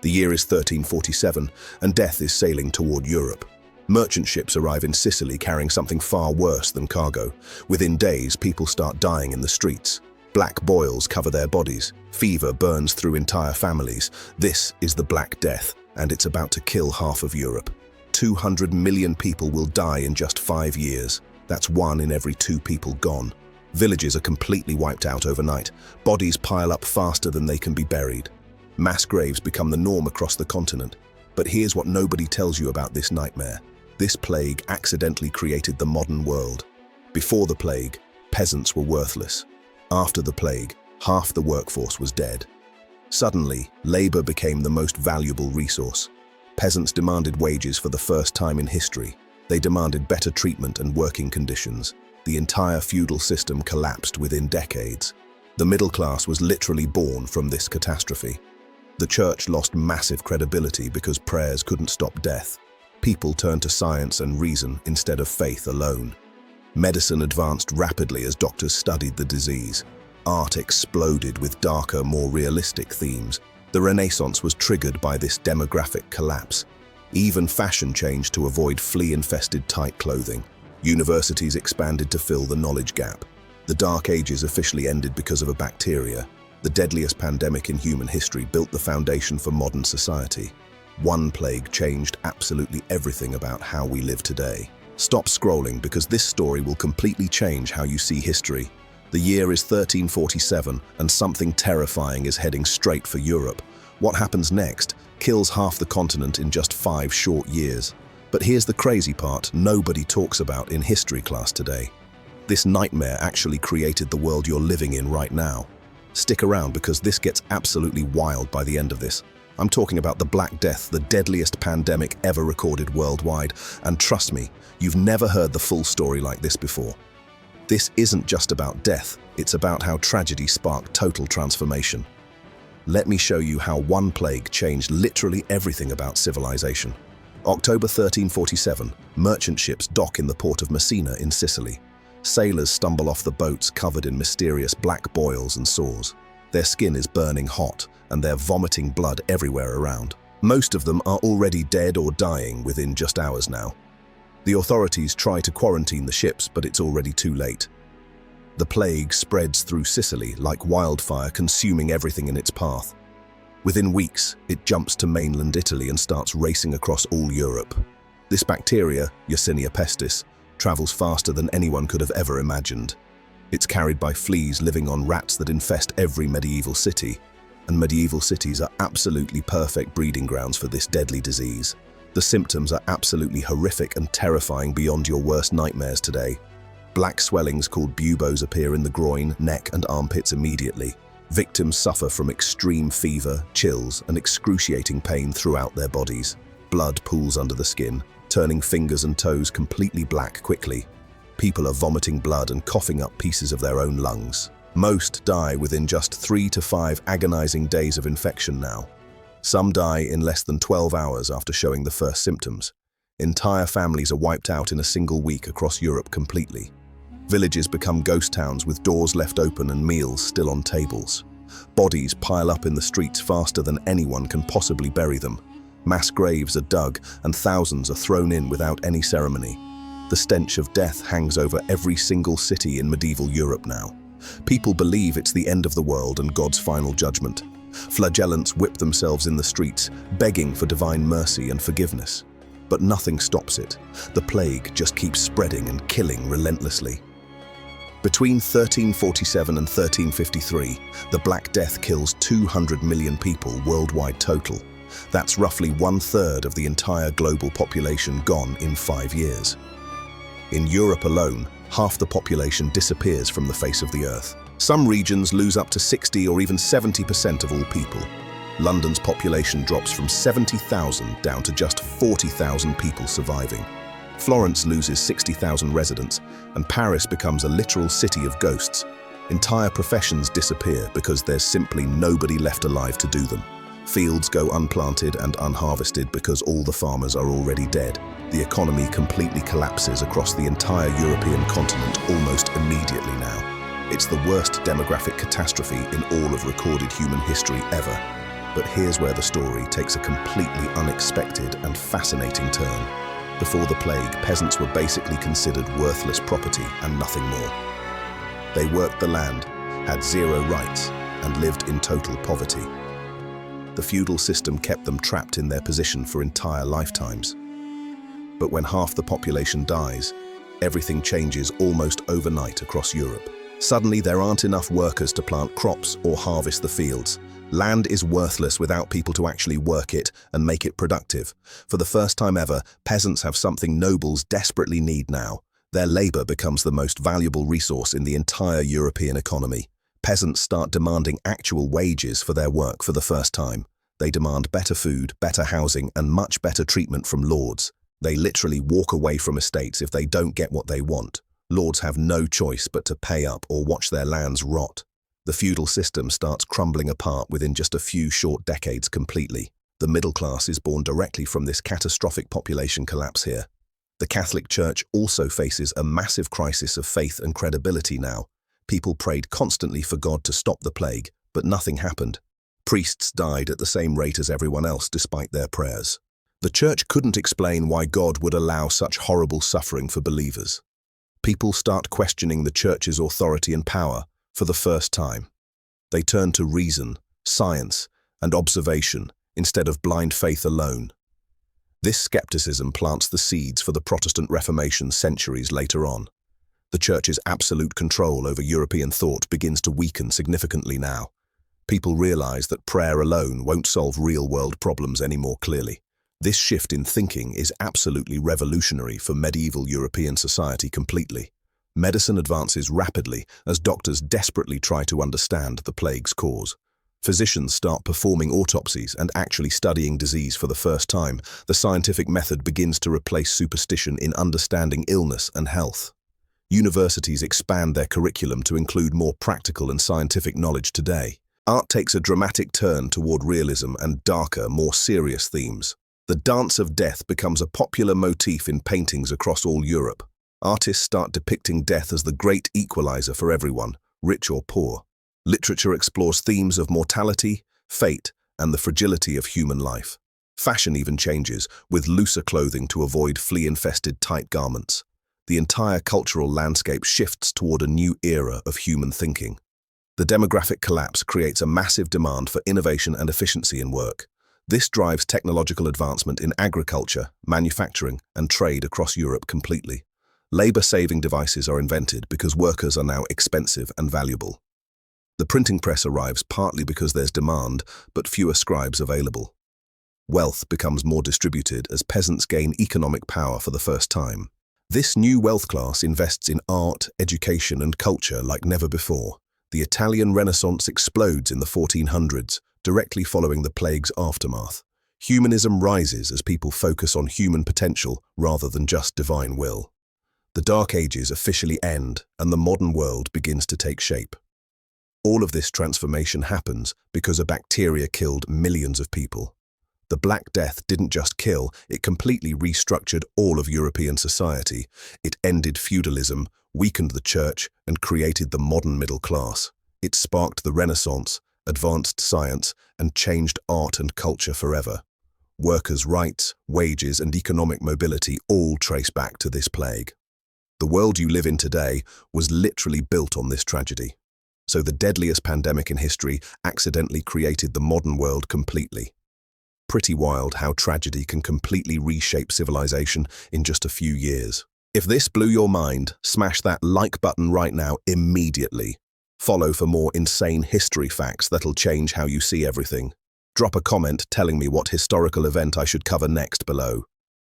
The year is 1347, and death is sailing toward Europe. Merchant ships arrive in Sicily carrying something far worse than cargo. Within days, people start dying in the streets. Black boils cover their bodies. Fever burns through entire families. This is the Black Death, and it's about to kill half of Europe. 200 million people will die in just 5 years. That's 1 in every 2 people gone. Villages are completely wiped out overnight. Bodies pile up faster than they can be buried. Mass graves become the norm across the continent. But here's what nobody tells you about this nightmare. This plague accidentally created the modern world. Before the plague, peasants were worthless. After the plague, half the workforce was dead. Suddenly, labor became the most valuable resource. Peasants demanded wages for the first time in history. They demanded better treatment and working conditions. The entire feudal system collapsed within decades. The middle class was literally born from this catastrophe. The church lost massive credibility because prayers couldn't stop death. People turned to science and reason instead of faith alone. Medicine advanced rapidly as doctors studied the disease. Art exploded with darker, more realistic themes. The Renaissance was triggered by this demographic collapse. Even fashion changed to avoid flea-infested tight clothing. Universities expanded to fill the knowledge gap. The Dark Ages officially ended because of a bacteria. The deadliest pandemic in human history built the foundation for modern society. One plague changed absolutely everything about how we live today. Stop scrolling because this story will completely change how you see history. The year is 1347 and something terrifying is heading straight for Europe. What happens next kills half the continent in just 5 short years. But here's the crazy part nobody talks about in history class today. This nightmare actually created the world you're living in right now. Stick around because this gets absolutely wild by the end of this. I'm talking about the Black Death, the deadliest pandemic ever recorded worldwide. And trust me, you've never heard the full story like this before. This isn't just about death, it's about how tragedy sparked total transformation. Let me show you how one plague changed literally everything about civilization. October 1347, merchant ships dock in the port of Messina in Sicily. Sailors stumble off the boats covered in mysterious black boils and sores. Their skin is burning hot, and they're vomiting blood everywhere around. Most of them are already dead or dying within just hours now. The authorities try to quarantine the ships, but it's already too late. The plague spreads through Sicily like wildfire, consuming everything in its path. Within weeks, it jumps to mainland Italy and starts racing across all Europe. This bacteria, Yersinia pestis, travels faster than anyone could have ever imagined. It's carried by fleas living on rats that infest every medieval city, and medieval cities are absolutely perfect breeding grounds for this deadly disease. The symptoms are absolutely horrific and terrifying beyond your worst nightmares today. Black swellings called buboes appear in the groin, neck, and armpits immediately. Victims suffer from extreme fever, chills, and excruciating pain throughout their bodies. Blood pools under the skin, turning fingers and toes completely black quickly. People are vomiting blood and coughing up pieces of their own lungs. Most die within just 3 to 5 agonizing days of infection now. Some die in less than 12 hours after showing the first symptoms. Entire families are wiped out in a single week across Europe completely. Villages become ghost towns with doors left open and meals still on tables. Bodies pile up in the streets faster than anyone can possibly bury them. Mass graves are dug and thousands are thrown in without any ceremony. The stench of death hangs over every single city in medieval Europe now. People believe it's the end of the world and God's final judgment. Flagellants whip themselves in the streets, begging for divine mercy and forgiveness. But nothing stops it. The plague just keeps spreading and killing relentlessly. Between 1347 and 1353, the Black Death kills 200 million people worldwide total. That's roughly 1/3 of the entire global population gone in 5 years. In Europe alone, half the population disappears from the face of the earth. Some regions lose up to 60 or even 70% of all people. London's population drops from 70,000 down to just 40,000 people surviving. Florence loses 60,000 residents, and Paris becomes a literal city of ghosts. Entire professions disappear because there's simply nobody left alive to do them. Fields go unplanted and unharvested because all the farmers are already dead. The economy completely collapses across the entire European continent almost immediately now. It's the worst demographic catastrophe in all of recorded human history ever. But here's where the story takes a completely unexpected and fascinating turn. Before the plague, peasants were basically considered worthless property and nothing more. They worked the land, had zero rights, and lived in total poverty. The feudal system kept them trapped in their position for entire lifetimes. But when half the population dies, everything changes almost overnight across Europe. Suddenly, there aren't enough workers to plant crops or harvest the fields. Land is worthless without people to actually work it and make it productive. For the first time ever, peasants have something nobles desperately need now. Their labor becomes the most valuable resource in the entire European economy. Peasants start demanding actual wages for their work for the first time. They demand better food, better housing, and much better treatment from lords. They literally walk away from estates if they don't get what they want. Lords have no choice but to pay up or watch their lands rot. The feudal system starts crumbling apart within just a few short decades completely. The middle class is born directly from this catastrophic population collapse here. The Catholic Church also faces a massive crisis of faith and credibility now. People prayed constantly for God to stop the plague, but nothing happened. Priests died at the same rate as everyone else despite their prayers. The Church couldn't explain why God would allow such horrible suffering for believers. People start questioning the Church's authority and power for the first time. They turn to reason, science, and observation instead of blind faith alone. This skepticism plants the seeds for the Protestant Reformation centuries later on. The Church's absolute control over European thought begins to weaken significantly now. People realize that prayer alone won't solve real-world problems any more clearly. This shift in thinking is absolutely revolutionary for medieval European society completely. Medicine advances rapidly as doctors desperately try to understand the plague's cause. Physicians start performing autopsies and actually studying disease for the first time. The scientific method begins to replace superstition in understanding illness and health. Universities expand their curriculum to include more practical and scientific knowledge today. Art takes a dramatic turn toward realism and darker, more serious themes. The dance of death becomes a popular motif in paintings across all Europe. Artists start depicting death as the great equalizer for everyone, rich or poor. Literature explores themes of mortality, fate, and the fragility of human life. Fashion even changes, with looser clothing to avoid flea-infested tight garments. The entire cultural landscape shifts toward a new era of human thinking. The demographic collapse creates a massive demand for innovation and efficiency in work. This drives technological advancement in agriculture, manufacturing, and trade across Europe completely. Labor-saving devices are invented because workers are now expensive and valuable. The printing press arrives partly because there's demand, but fewer scribes available. Wealth becomes more distributed as peasants gain economic power for the first time. This new wealth class invests in art, education, and culture like never before. The Italian Renaissance explodes in the 1400s, directly following the plague's aftermath. Humanism rises as people focus on human potential rather than just divine will. The Dark Ages officially end, and the modern world begins to take shape. All of this transformation happens because a bacteria killed millions of people. The Black Death didn't just kill, it completely restructured all of European society. It ended feudalism, weakened the church, and created the modern middle class. It sparked the Renaissance, advanced science, and changed art and culture forever. Workers' rights, wages, and economic mobility all trace back to this plague. The world you live in today was literally built on this tragedy. So the deadliest pandemic in history accidentally created the modern world completely. Pretty wild how tragedy can completely reshape civilization in just a few years. If this blew your mind, smash that like button right now immediately. Follow for more insane history facts that'll change how you see everything. Drop a comment telling me what historical event I should cover next below.